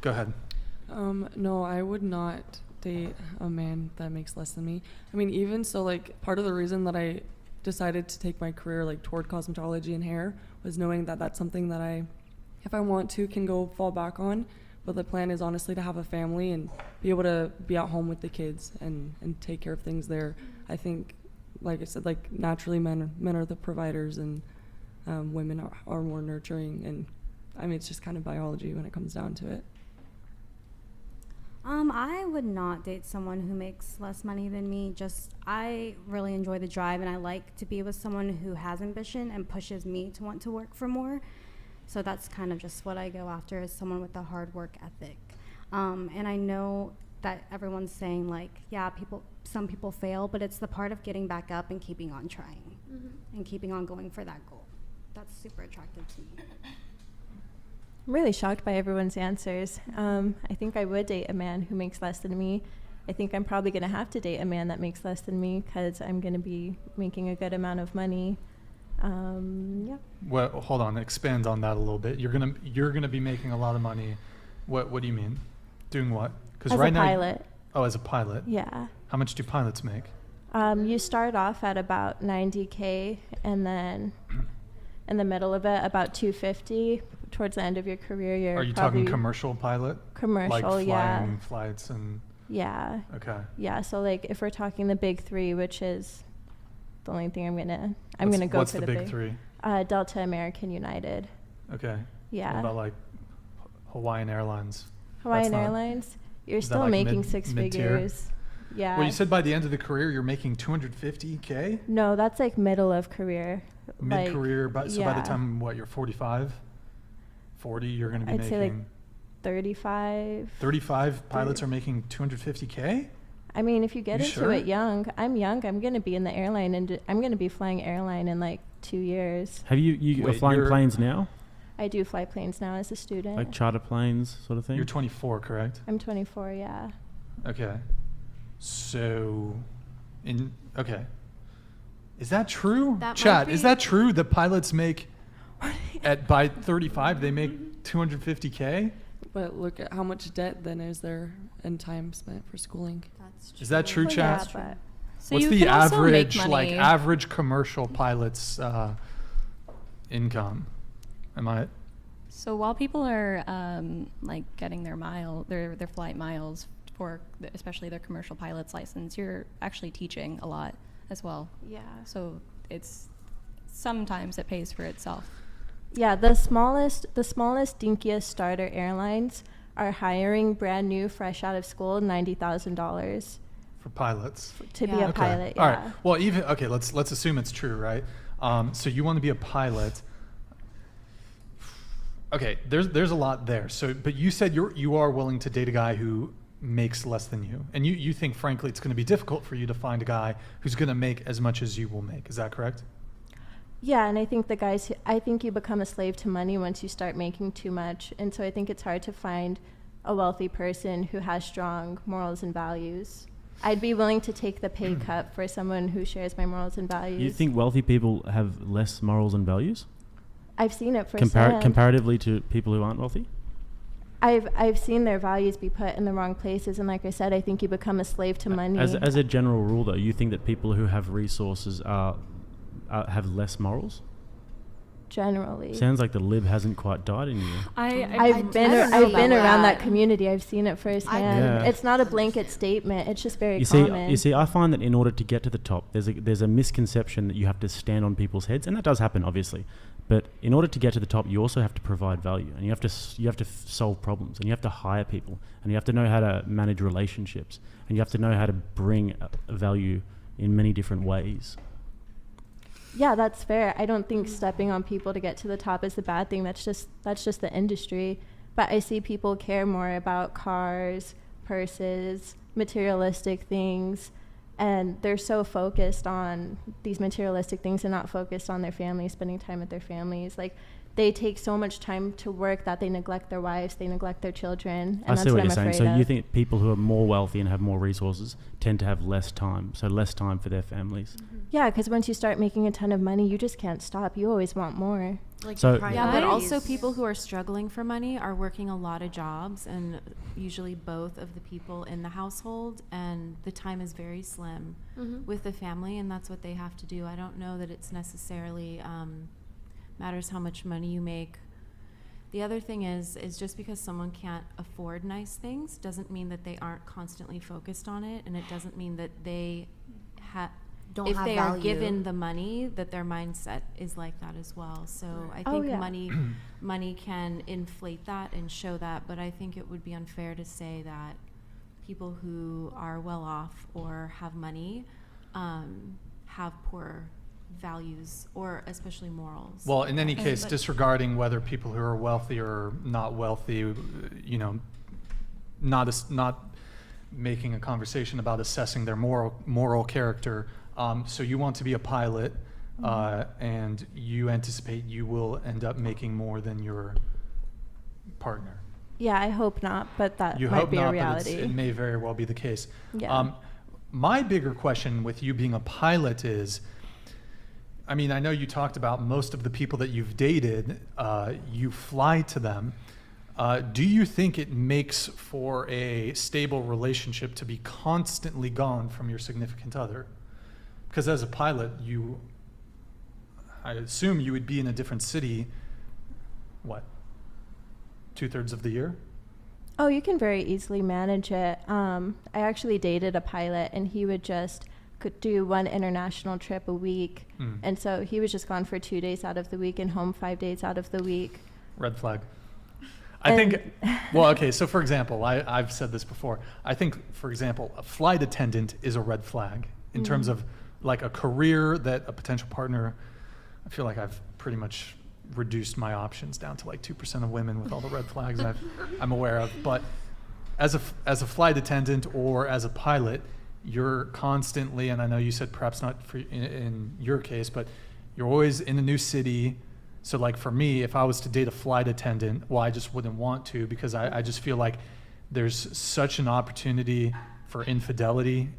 Go ahead. No, I would not date a man that makes less than me. I mean, even so, like, part of the reason that I decided to take my career, like, toward cosmetology and hair was knowing that that's something that I, if I want to, can go fall back on. But the plan is honestly to have a family and be able to be at home with the kids and take care of things there. I think, like I said, like, naturally men are the providers, and women are more nurturing. And I mean, it's just kind of biology when it comes down to it. I would not date someone who makes less money than me. I really enjoy the drive, and I like to be with someone who has ambition and pushes me to want to work for more. So that's kind of just what I go after, is someone with a hard work ethic. And I know that everyone's saying, like, yeah, some people fail, but it's the part of getting back up and keeping on trying and keeping on going for that goal. That's super attractive to me. I'm really shocked by everyone's answers. I think I would date a man who makes less than me. I think I'm probably going to have to date a man that makes less than me because I'm going to be making a good amount of money. Yeah. Well, hold on. Expand on that a little bit. You're gonna be making a lot of money. What do you mean? Doing what? Because As right a now. pilot. As a pilot. Yeah. How much do pilots make? You start off at about 90K, and then in the middle of it, about 250. Towards the end of your career, you're Are you talking commercial pilot? Commercial, like flying yeah. flights and. Yeah. Okay. Yeah. So like, if we're talking the big three, which is the only thing I'm gonna go what's for the big three? Delta, American, United. Okay. Yeah. What about like Hawaiian Airlines? Hawaiian Airlines, you're still like making six mid-tier? figures. Yeah. Well, you said by the end of the career you're making 250K? No, that's like middle of career. Mid-career, like, so by the time you're 45, 40, you're going to be I'd making. say like 35. 35 pilots are making 250K? I mean, if you get You into sure? it young, I'm young. I'm going to be in the airline, and I'm going to be flying airline in like 2 years. Have you are Wait, flying planes now? I do fly planes now as a student. Like charter planes sort of thing? You're 24, correct? I'm 24, yeah. Okay. So, okay. Is that true? That Chat, might is be- that true that pilots make, by 35, they make 250K? But look at how much debt then is there and time spent for schooling. That's Is that true, Well, chat? yeah, but So What's you the can also make average, money. average commercial pilot's income? So while people are getting their their flight miles for especially their commercial pilot's license, you're actually teaching a lot as well. yeah. So sometimes it pays for itself. Yeah, the smallest, dinkiest starter airlines are hiring brand new, fresh out of school, $90,000 For pilots? to be Yeah. a pilot. Yeah. All right. Well, let's assume it's true, right? So you want to be a pilot. Okay, there's a lot there. So, but you said you are willing to date a guy who makes less than you, and you think, frankly, it's going to be difficult for you to find a guy who's going to make as much as you will make. Is that correct? Yeah, and I think I think you become a slave to money once you start making too much, and so I think it's hard to find a wealthy person who has strong morals and values. I'd be willing to take the pay cut for someone who shares my morals and values. You think wealthy people have less morals and values? I've seen it firsthand. Comparatively to people who aren't wealthy? I've seen their values be put in the wrong places, and like I said, I think you become a slave to money. As a general rule, though, you think that people who have resources have less morals? Generally. Sounds like the lib hasn't quite died in you. I've been I don't know around about that that. community. I've seen it firsthand. Yeah. It's not a blanket statement. It's just very You common. see, I find that in order to get to the top, there's a misconception that you have to stand on people's heads, and that does happen, obviously. But in order to get to the top, you also have to provide value, and you have to solve problems, and you have to hire people, and you have to know how to manage relationships, and you have to know how to bring value in many different ways. Yeah, that's fair. I don't think stepping on people to get to the top is a bad thing. That's just the industry. But I see people care more about cars, purses, materialistic things, and they're so focused on these materialistic things and not focused on their families, spending time with their families. Like, they take so much time to work that they neglect their wives, they neglect their children, and I that's see what what I'm you're saying. afraid So of. you think people who are more wealthy and have more resources tend to have less time, so less time for their families. Yeah, because once you start making a ton of money, you just can't stop. You always want more. Like So- yeah, but also Priorities. people who are struggling for money are working a lot of jobs, and usually both of the people in the household, and the time is very slim with the family, and that's what they have to do. I don't know that it's necessarily matters how much money you make. The other thing is just because someone can't afford nice things doesn't mean that they aren't constantly focused on it, and it doesn't mean that they Don't if have they are value. given the money, that their mindset is like that as well. So I Oh, think yeah. money can inflate that and show that, but I think it would be unfair to say that people who are well off or have money have poor values, or especially morals. Well, in any case, but- disregarding whether people who are wealthy or not wealthy, you know, not making a conversation about assessing their moral character. So you want to be a pilot, and you anticipate you will end up making more than your partner. Yeah, I hope not, but that You might hope be not, a but reality. it may very well be the case. Yeah. My bigger question with you being a pilot is, I mean, I know you talked about most of the people that you've dated, you fly to them. Do you think it makes for a stable relationship to be constantly gone from your significant other? Because as a pilot, I assume you would be in a different city, what, 2/3 of the year? Oh, you can very easily manage it. I actually dated a pilot, and he would just could do one international trip a week. Mm. And so he was just gone for 2 days out of the week and home 5 days out of the week. Red flag. I think, well, okay, so for example, I've said this before. I think, for example, a flight attendant is a red flag in terms of like a career that a potential partner, I feel like I've pretty much reduced my options down to like 2% of women with all the red flags I'm aware of. But as a flight attendant or as a pilot, you're constantly, and I know you said perhaps not in your case, but you're always in a new city. So like for me, if I was to date a flight attendant, well, I just wouldn't want to, because I just feel like there's such an opportunity for infidelity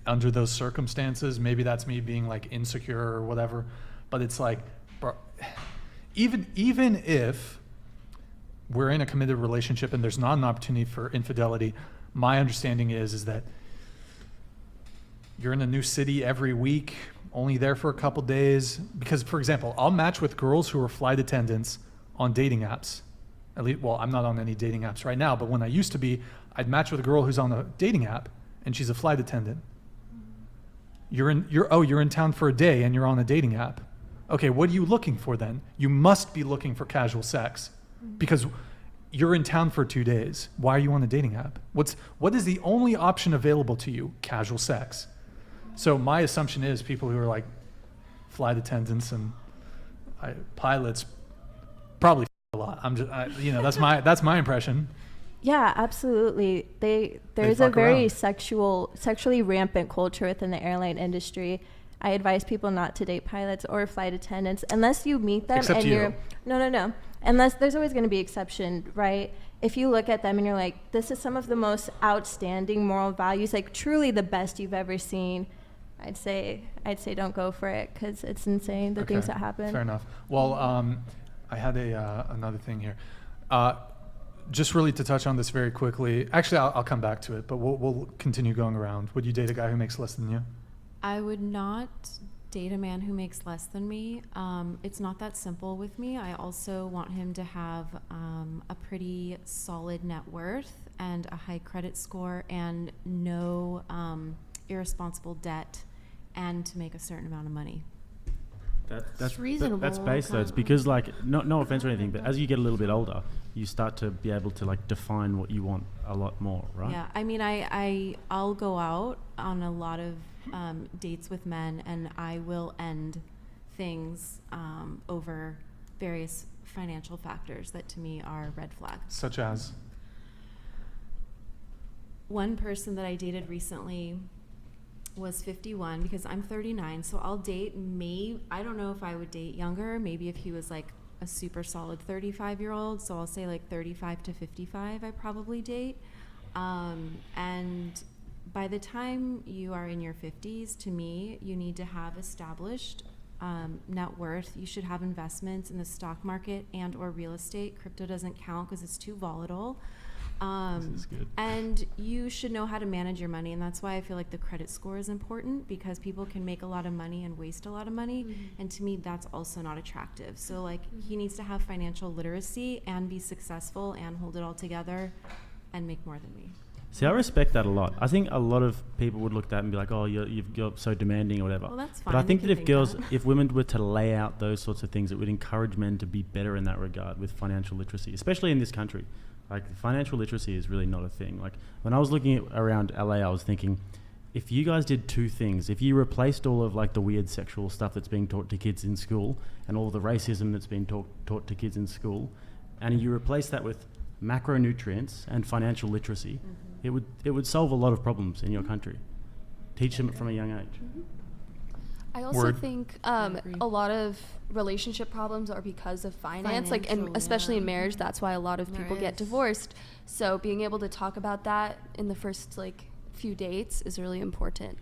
under those circumstances. Maybe that's me being like insecure or whatever, but it's like, bro, even if we're in a committed relationship and there's not an opportunity for infidelity, my understanding is that you're in a new city every week, only there for a couple days. Because, for example, I'll match with girls who are flight attendants on dating apps. At least, well, I'm not on any dating apps right now, but when I used to be, I'd match with a girl who's on a dating app, and she's a flight attendant. You're in town for a day, and you're on a dating app. Okay, what are you looking for then? You must be looking for casual sex, because you're in town for 2 days. Why are you on a dating app? What is the only option available to you? Casual sex. So my assumption is people who are like flight attendants and pilots probably a lot. That's my impression. Yeah, absolutely. There's a fuck very around. sexually rampant culture within the airline industry. I advise people not to date pilots or flight attendants unless you meet them Except and you. you're no. Unless there's always going to be exception, right? If you look at them and you're like, this is some of the most outstanding moral values, like truly the best you've ever seen, I'd say don't go for it, because it's insane the things Okay, that happen. Fair enough. Well, I had another thing here. Just really to touch on this very quickly. Actually, I'll come back to it, but we'll continue going around. Would you date a guy who makes less than you? I would not date a man who makes less than me. It's not that simple with me. I also want him to have a pretty solid net worth and a high credit score and no irresponsible debt, and to make a certain amount of money. That's reasonable, That's base though. It's kind of. because like no offense or anything, but as you get a little bit older, you start to be able to like define what you want a lot more, right? Yeah, I mean, I'll go out on a lot of dates with men, and I will end things over various financial factors that to me are red flags. Such as? One person that I dated recently was 51, because I'm 39, so I'll date I don't know if I would date younger, maybe if he was like a super solid 35-year-old, so I'll say like 35 to 55 I probably date. And by the time you are in your 50s, to me, you need to have established net worth. You should have investments in the stock market and or real estate. Crypto doesn't count because it's too volatile. This is good. And you should know how to manage your money, and that's why I feel like the credit score is important, because people can make a lot of money and waste a lot of money, and to me that's also not attractive. So like he needs to have financial literacy and be successful and hold it all together and make more than me. See, I respect that a lot. I think a lot of people would look at that and be like, oh, you're so demanding or whatever. Well, that's But I fine. think They that can if think girls, that. if women were to lay out those sorts of things, it would encourage men to be better in that regard with financial literacy, especially in this country. Like, financial literacy is really not a thing. Like, when I was looking at around LA, I was thinking, if you guys did two things, if you replaced all of like the weird sexual stuff that's being taught to kids in school and all the racism that's being taught to kids in school, and you replace that with macronutrients and financial literacy, it would solve a lot of problems in your country. Teach them from a young age. I also Word. think agree. a lot of relationship problems are because of finance, like, and Financial, especially in yeah. marriage, that's why a lot of There people get is. divorced. So being able to talk about that in the first like few dates is really important.